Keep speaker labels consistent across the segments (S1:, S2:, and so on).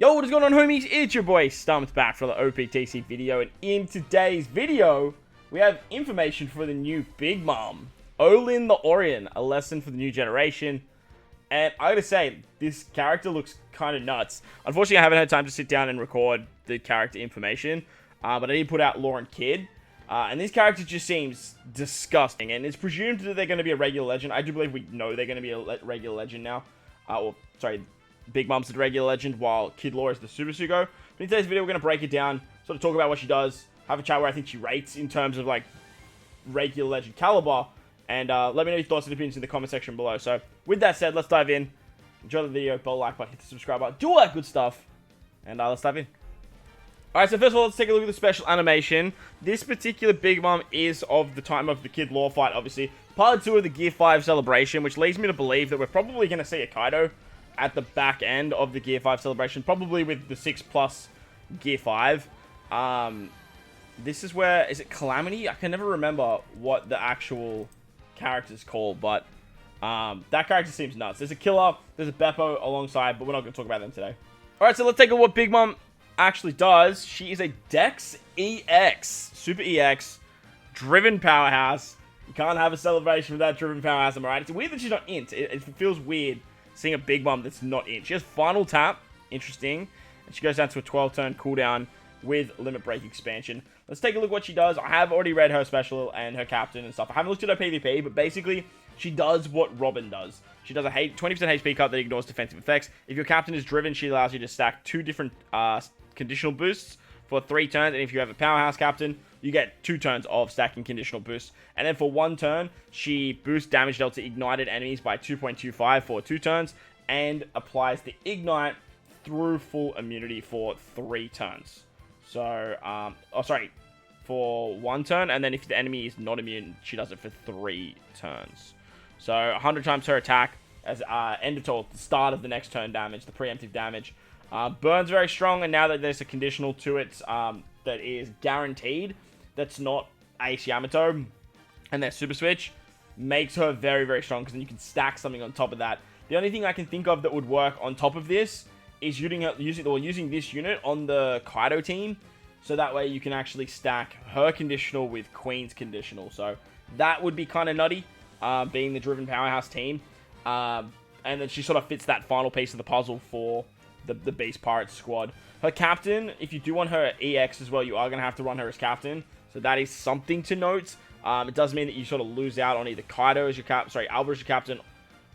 S1: Yo, what is going on, homies? It's your boy StumpD back for the OPTC video, and in today's video, we have information for the new Big Mom, Olin the Orion, a lesson for the new generation. And I gotta say, this character looks kind of nuts. Unfortunately, I haven't had time to sit down and record the character information, but I did put out Lauren Kidd. And this character just seems disgusting, and it's presumed that they're going to be a regular legend. I do believe we know they're going to be a regular legend now. Big Mom's the regular legend, while Kid Law is the Super Sugo. But in today's video, we're going to break it down, sort of talk about what she does, have a chat where I think she rates in terms of, like, regular legend caliber, and let me know your thoughts and opinions in the comment section below. So, with that said, let's dive in. Enjoy the video, bell like button, hit the subscribe button, do all that good stuff, and let's dive in. Alright, so first of all, let's take a look at the special animation. This particular Big Mom is of the time of the Kid Law fight, obviously. Part 2 of the Gear 5 celebration, which leads me to believe that we're probably going to see a Kaido at the back end of the Gear 5 celebration, probably with the 6+ Gear 5. This is where, is it Calamity? I can never remember what the actual character's called, but that character seems nuts. There's a Killer, there's a Beppo alongside, but we're not going to talk about them today. Alright, so let's take a look at what Big Mom actually does. She is a Dex EX, Super EX, driven powerhouse. You can't have a celebration without driven powerhouse, am I right? It's weird that she's not int. It feels weird seeing a Big Mom that's not int. She has final tap, interesting, and she goes down to a 12-turn cooldown with limit break expansion. Let's take a look at what she does. I have already read her special and her captain and stuff. I haven't looked at her PvP, but basically she does what Robin does. She does a 20% HP cut that ignores defensive effects. If your captain is driven, she allows you to stack 2 different conditional boosts for 3 turns, and if you have a powerhouse captain, you get 2 turns of stacking conditional boosts. And then for 1 turn, she boosts damage dealt to ignited enemies by 2.25 for 2 turns, and applies the ignite through full immunity for 3 turns. So, for 1 turn, and then if the enemy is not immune, she does it for 3 turns. So 100 times her attack as end of turn, the start of the next turn damage, the preemptive damage. Burn's very strong, and now that there's a conditional to it that is guaranteed, that's not Ace Yamato, and their Super Switch, makes her very, very strong, because then you can stack something on top of that. The only thing I can think of that would work on top of this is using this unit on the Kaido team, so that way you can actually stack her conditional with Queen's conditional. So that would be kind of nutty, being the driven powerhouse team. And then she sort of fits that final piece of the puzzle for the Beast Pirates squad. Her captain, if you do want her EX as well, you are going to have to run her as captain. So that is something to note. It does mean that you sort of lose out on either Kaido as your Alba as your captain.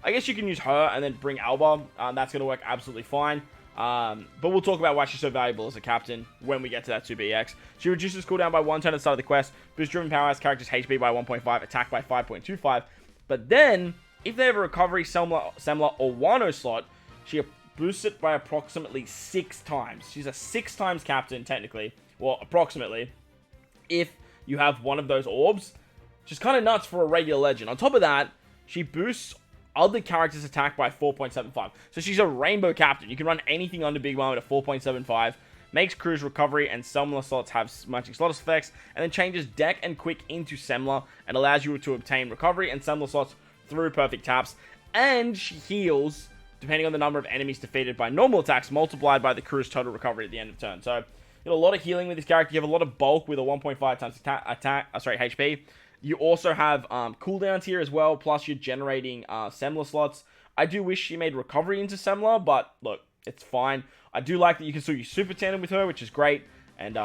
S1: I guess you can use her and then bring Alba. That's going to work absolutely fine. But we'll talk about why she's so valuable as a captain when we get to that Super EX. She reduces cooldown by 1 turn at the start of the quest, boosts driven powerhouse characters' HP by 1.5, attack by 5.25. But then, if they have a recovery, Semla, or Wano slot, she boosts it by approximately 6 times. She's a 6 times captain, technically. Well, approximately. If you have one of those orbs. Which is kind of nuts for a regular legend. On top of that, she boosts other characters' attack by 4.75. So she's a rainbow captain. You can run anything under Big Mom at a 4.75. Makes crew's recovery and Semla slots have matching slot effects. And then changes deck and quick into Semla. And allows you to obtain recovery and Semla slots through perfect taps. And she heals depending on the number of enemies defeated by normal attacks, multiplied by the crew's total recovery at the end of turn. So, you have a lot of healing with this character. You have a lot of bulk with a 1.5 times HP. You also have cooldowns here as well, plus you're generating Semla slots. I do wish she made recovery into Semla, but look, it's fine. I do like that you can still use Super Tandem with her, which is great. And,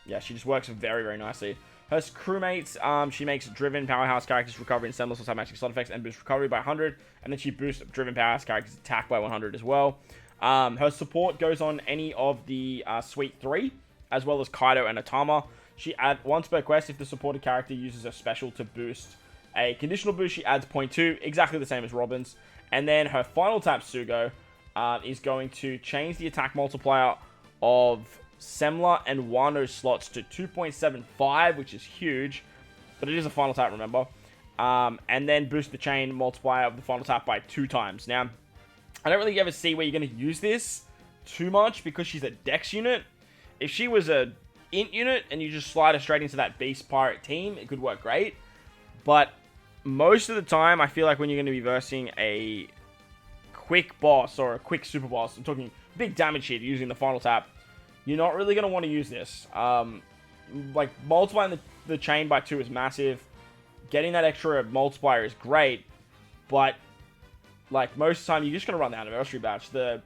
S1: yeah, she just works very, very nicely. Her crewmates, she makes driven powerhouse characters recovery and Semla slots have matching slot effects and boost recovery by 100. And then she boosts driven powerhouse characters attack by 100 as well. Her support goes on any of the Suite 3, as well as Kaido and Atama. She adds once per quest if the supported character uses a special to boost a conditional boost. She adds 0.2, exactly the same as Robin's. And then her final tap Sugo is going to change the attack multiplier of Semla and Wano slots to 2.75, which is huge, but it is a final tap, remember. And then boost the chain multiplier of the final tap by 2 times. Now, I don't really ever see where you're going to use this too much because she's a Dex unit. If she was a int unit and you just slide her straight into that Beast Pirate team, it could work great. But most of the time, I feel like when you're going to be versing a quick boss or a quick super boss, I'm talking big damage hit using the final tap, you're not really going to want to use this. Like, multiplying the chain by 2 is massive. Getting that extra multiplier is great, but, like, most of the time, you're just going to run the anniversary batch. The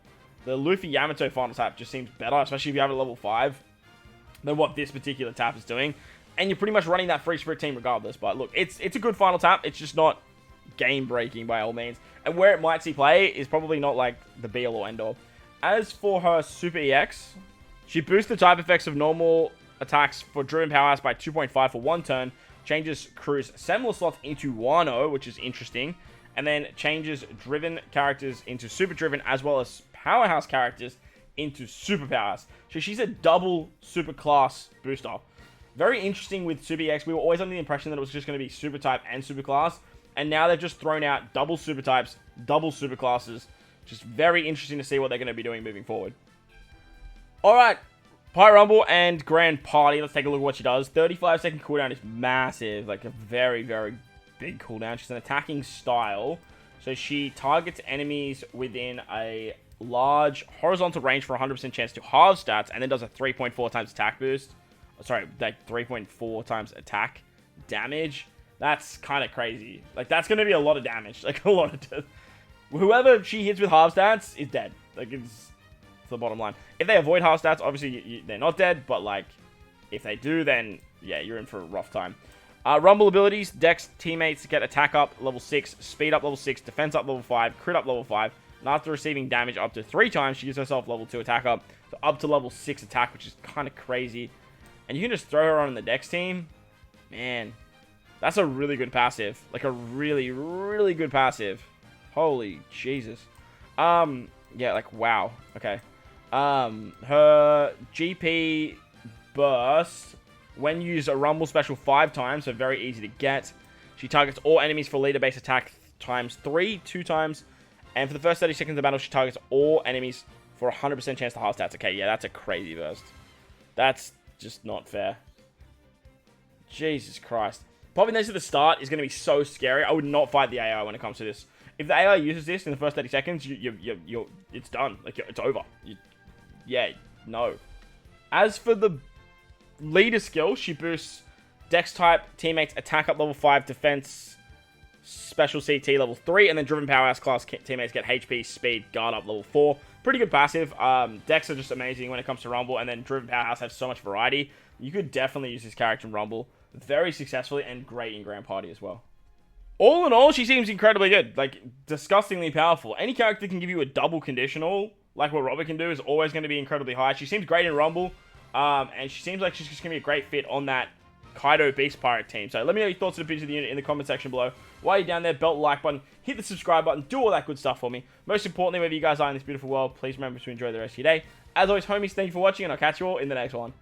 S1: Luffy Yamato final tap just seems better, especially if you have it at level 5, than what this particular tap is doing. And you're pretty much running that free spirit team regardless. But look, it's a good final tap. It's just not game-breaking by all means. And where it might see play is probably not, like, the be-all or end-all. As for her Super EX, she boosts the type effects of normal attacks for Driven Powerhouse by 2.5 for 1 turn, changes Crew's Similar slots into Wano, which is interesting, and then changes Driven characters into Super Driven, as well as Powerhouse characters into Super Powerhouse. So she's a double Super Class booster. Very interesting with Super EX. We were always under the impression that it was just going to be Super Type and Super Class, and now they've just thrown out double Super Types, double Super Classes. Just very interesting to see what they're going to be doing moving forward. Alright, Pyro Rumble and Grand Party. Let's take a look at what she does. 35-second cooldown is massive. Like a very, very big cooldown. She's an attacking style. So she targets enemies within a large horizontal range for 100% chance to halve stats. And then does a 3.4 times attack boost. Sorry, like 3.4 times attack damage. That's kind of crazy. Like, that's going to be a lot of damage. Like, a lot of... Whoever she hits with half stats is dead. Like, it's the bottom line. If they avoid half stats, obviously they're not dead, but like if they do, then yeah, you're in for a rough time. Rumble abilities: Dex teammates get attack up level 6, speed up level 6, defense up level 5, crit up level 5, and after receiving damage up to 3 times, she gives herself level 2 attack up, so up to level 6 attack, which is kind of crazy. And you can just throw her on the Dex team. Man, that's a really good passive. Like a really, really good passive. Holy Jesus. Yeah, like wow. Okay. Her GP burst, when used a Rumble special 5 times, so very easy to get. She targets all enemies for leader-based attack times 3, 2 times. And for the first 30 seconds of battle, she targets all enemies for a 100% chance to half stats. Okay, yeah, that's a crazy burst. That's just not fair. Jesus Christ. Popping this at the start is going to be so scary. I would not fight the AI when it comes to this. If the AI uses this in the first 30 seconds, it's done. Like, it's over. Yeah, no. As for the leader skill, she boosts Dex type teammates attack up level 5, defense special CT level 3, and then Driven Powerhouse class teammates get HP, speed, guard up level 4. Pretty good passive. Dex are just amazing when it comes to Rumble, and then Driven Powerhouse has so much variety. You could definitely use this character in Rumble very successfully and great in Grand Party as well. All in all, she seems incredibly good. Like, disgustingly powerful. Any character that can give you a double conditional, like what Robert can do, is always going to be incredibly high. She seems great in Rumble, and she seems like she's just going to be a great fit on that Kaido Beast Pirate team. So let me know your thoughts on the picture of the unit in the comment section below. While you're down there, belt the like button, hit the subscribe button, do all that good stuff for me. Most importantly, wherever you guys are in this beautiful world, please remember to enjoy the rest of your day. As always, homies, thank you for watching, and I'll catch you all in the next one.